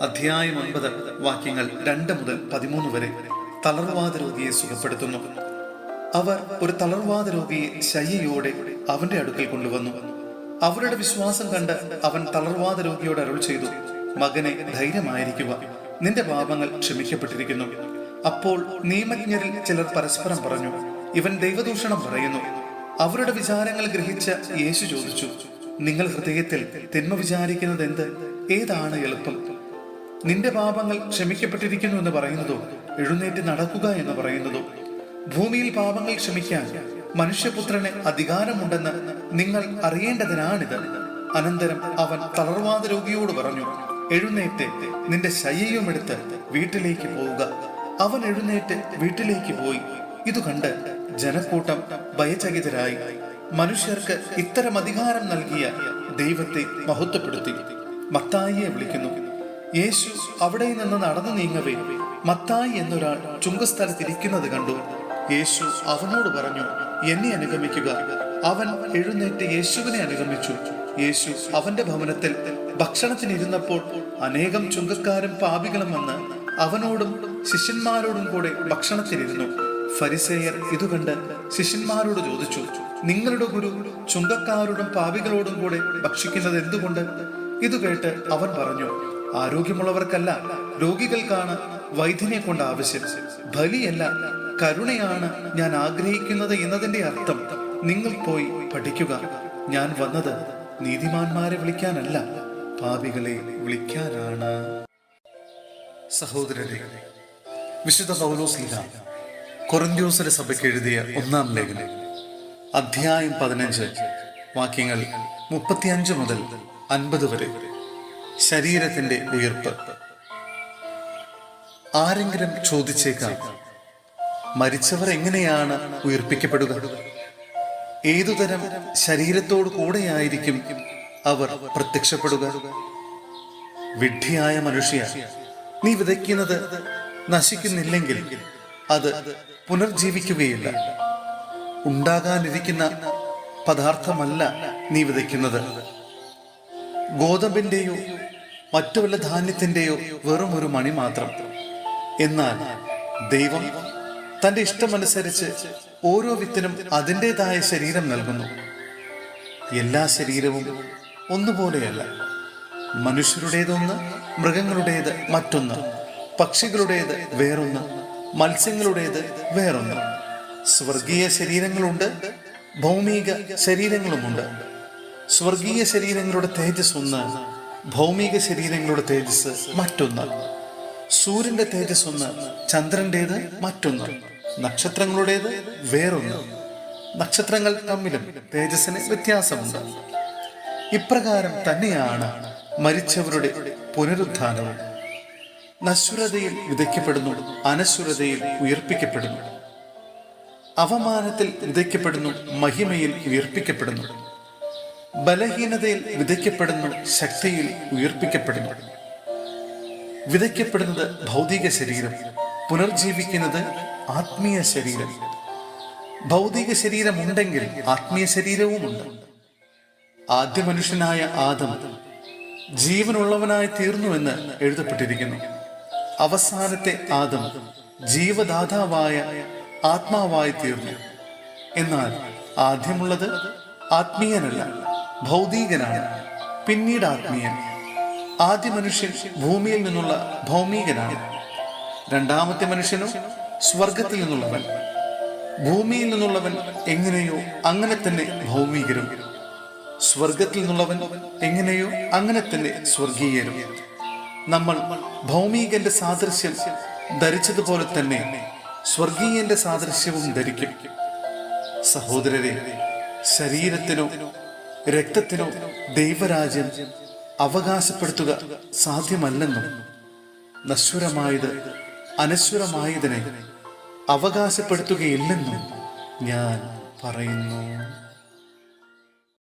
അധ്യായം 9 വാക്യങ്ങൾ 2 മുതൽ 13 വരെ തളർവാദ രോഗിയെ സുഖപ്പെടുത്തുന്നു. അവർ ഒരു തളർവാദ രോഗിയെ ശയ്യയോടെ അവന്റെ അടുക്കൽ കൊണ്ടുവന്നു. അവരുടെ വിശ്വാസം കണ്ട് അവൻ തളർവാദ രോഗിയോട് അരുൾ ചെയ്തു, മകനെ, ധൈര്യമായിരിക്കുക, നിന്റെ പാപങ്ങൾ ക്ഷമിക്കപ്പെട്ടിരിക്കുന്നു. അപ്പോൾ നിയമജ്ഞരിൽ ചിലർ പരസ്പരം പറഞ്ഞു, ഇവൻ ദൈവദൂഷണം പറയുന്നു. അവരുടെ വിചാരങ്ങൾ ഗ്രഹിച്ച യേശു ചോദിച്ചു, നിങ്ങൾ ഹൃദയത്തിൽ തിന്മ വിചാരിക്കുന്നത് എന്ത്? ഏതാണ് എളുപ്പം? നിന്റെ പാപങ്ങൾ ക്ഷമിക്കപ്പെട്ടിരിക്കുന്നു എന്ന് പറയുന്നതോ എഴുന്നേറ്റ് നടക്കുക എന്ന് പറയുന്നതോ? ഭൂമിയിൽ പാപങ്ങൾ ക്ഷമിക്കാൻ മനുഷ്യപുത്രന് അധികാരമുണ്ടെന്ന് നിങ്ങൾ അറിയേണ്ടതിനാണിത്. അനന്തരം അവൻ തളർവാദ രോഗിയോട് പറഞ്ഞു, എഴുന്നേറ്റ് നിന്റെ ശയ്യയും എടുത്ത് വീട്ടിലേക്ക് പോവുക. അവൻ എഴുന്നേറ്റ് വീട്ടിലേക്ക് പോയി. ഇത് കണ്ട് ജനക്കൂട്ടം ഭയചകിതരായി. മനുഷ്യർക്ക് ഇത്തരം അധികാരം നൽകിയ ദൈവത്തെ മഹത്വപ്പെടുത്തി. മത്തായിയെ വിളിക്കുന്നു. യേശു അവിടെ നിന്ന് നടന്നു നീങ്ങവേ മത്തായി എന്നൊരാൾ ചുങ്കസ്ഥലത്തിരിക്കുന്നത് കണ്ടു. യേശു അവനോട് പറഞ്ഞു, എന്നെ അനുഗമിക്കുക. അവൻ എഴുന്നേറ്റ് യേശുവിനെ അനുഗമിച്ചു. യേശു അവന്റെ ഭവനത്തിൽ ഭക്ഷണത്തിനിരുന്നപ്പോൾ അനേകം ചുങ്കക്കാരും പാപികളും വന്ന് അവനോടും ശിഷ്യന്മാരോടും കൂടെ ഭക്ഷണത്തിനിരുന്നു. ഫരിസേയർ ഇതുകണ്ട് ശിഷ്യന്മാരോട് ചോദിച്ചു, നിങ്ങളുടെ ഗുരു ചുങ്കക്കാരോടും പാപികളോടും കൂടെ ഭക്ഷിക്കുന്നത് എന്തുകൊണ്ട്? ഇത് കേട്ട് അവൻ പറഞ്ഞു, ആരോഗ്യമുള്ളവർക്കല്ല, രോഗികൾക്കാണ് വൈദ്യനെ കൊണ്ട് ആവശ്യം. ബലിയല്ല, കരുണയാണ് ഞാൻ ആഗ്രഹിക്കുന്നത് എന്നതിന്റെ അർത്ഥം നിങ്ങൾ പോയി പഠിക്കുക. ഞാൻ വന്നത് നീതിമാന്മാരെ വിളിക്കാനല്ല, പാപികളെ വിളിക്കാനാണ്. സഹോദരരെ, വിശുദ്ധ പൗലോസ്ലീഹ കൊറിന്ത്യോസിലെ സഭയ്ക്ക് എഴുതിയ 1-ാം ലേഖനം അധ്യായം 15 വാക്യങ്ങൾ 35 മുതൽ 50 വരെ. ശരീരത്തിന്റെ ഉയർപ്പ്. ആരെങ്കിലും ചോദിച്ചേക്കാം, മരിച്ചവർ എങ്ങനെയാണ് ഉയർപ്പിക്കപ്പെടുക? ഏതുതരം ശരീരത്തോടു കൂടെയായിരിക്കും അവർ പ്രത്യക്ഷപ്പെടുക? വിഡ്ഢിയായ മനുഷ്യ, നീ വിതയ്ക്കുന്നത് നശിക്കുന്നില്ലെങ്കിൽ അത് പുനർജീവിക്കുകയില്ല. ഉണ്ടാകാനിരിക്കുന്ന പദാർത്ഥമല്ല നീ വിതയ്ക്കുന്നത്. ഗോതമ്പിന്റെയോ മറ്റു വല്ല ധാന്യത്തിന്റെയോ വെറും ഒരു മണി മാത്രം. എന്നാൽ ദൈവം തന്റെ ഇഷ്ടമനുസരിച്ച് ഓരോ വിത്തിനും അതിൻ്റെതായ ശരീരം നൽകുന്നു. എല്ലാ ശരീരവും ഒന്നുപോലെയല്ല. മനുഷ്യരുടേതൊന്ന്, മൃഗങ്ങളുടേത് മറ്റൊന്ന്, പക്ഷികളുടേത് വേറൊന്ന്, മത്സ്യങ്ങളുടേത് വേറൊന്ന്. സ്വർഗീയ ശരീരങ്ങളുണ്ട്, ഭൗമിക ശരീരങ്ങളുമുണ്ട്. സ്വർഗീയ ശരീരങ്ങളുടെ തേജസ് ഒന്ന്, ഭൗമിക ശരീരങ്ങളുടെ തേജസ് മറ്റൊന്ന്. സൂര്യന്റെ തേജസ് ഒന്ന്, ചന്ദ്രന്റേത് മറ്റൊന്ന്, നക്ഷത്രങ്ങളുടേത് വേറൊന്ന്. നക്ഷത്രങ്ങൾ തമ്മിലും തേജസ്സിന് വ്യത്യാസമുണ്ട്. ഇപ്രകാരം തന്നെയാണ് മരിച്ചവരുടെ പുനരുത്ഥാനവും. നശ്വരതയിൽ വിതയ്ക്കപ്പെടുന്നു, അനശ്വരതയിൽ ഉയർപ്പിക്കപ്പെടുന്നു. അവമാനത്തിൽ വിതയ്ക്കപ്പെടുന്നു, മഹിമയിൽ ഉയർപ്പിക്കപ്പെടുന്നു. ബലഹീനതയിൽ വിതയ്ക്കപ്പെടുന്നു, ശക്തിയിൽ ഉയർപ്പിക്കപ്പെടുന്നു. വിതയ്ക്കപ്പെടുന്നത് ഭൗതിക ശരീരം, പുനർജീവിക്കുന്നത് ആത്മീയ ശരീരം. ഭൗതിക ശരീരമുണ്ടെങ്കിൽ ആത്മീയ ശരീരവുമുണ്ട്. ആദ്യ മനുഷ്യനായ ആദം ജീവനുള്ളവനായി തീർന്നുവെന്ന് എഴുതപ്പെട്ടിരിക്കുന്നു. അവസാനത്തെ ആദം ജീവദാതാവായ ആത്മാവായി തീർന്നു. എന്നാൽ ആദ്യമുള്ളത് ആത്മീയനല്ല, ഭൗതികനാണ്, പിന്നീട് ആത്മീയൻ. ആദ്യ മനുഷ്യൻ ഭൂമിയിൽ നിന്നുള്ള ഭൗമികനാണ്. രണ്ടാമത്തെ മനുഷ്യനോ സ്വർഗത്തിൽ നിന്നുള്ളവൻ. ഭൂമിയിൽ നിന്നുള്ളവൻ എങ്ങനെയോ അങ്ങനെ തന്നെ ഭൗമികരും, സ്വർഗത്തിൽ നിന്നുള്ളവൻ എങ്ങനെയോ അങ്ങനെ തന്നെ സ്വർഗീയരും. നമ്മൾ ഭൗമികന്റെ സാദൃശ്യം ധരിച്ചതുപോലെ തന്നെ സ്വർഗീയന്റെ സാദൃശ്യവും ധരിക്കും. സഹോദരരെ, ശരീരത്തിനോ രക്തത്തിനോ ദൈവരാജ്യം അവകാശപ്പെടുത്തുക സാധ്യമല്ലെന്നും നശ്വരമായത് അനശ്വരമായതിനെ അവകാശപ്പെടുത്തുകയില്ലെന്നും ഞാൻ പറയുന്നു.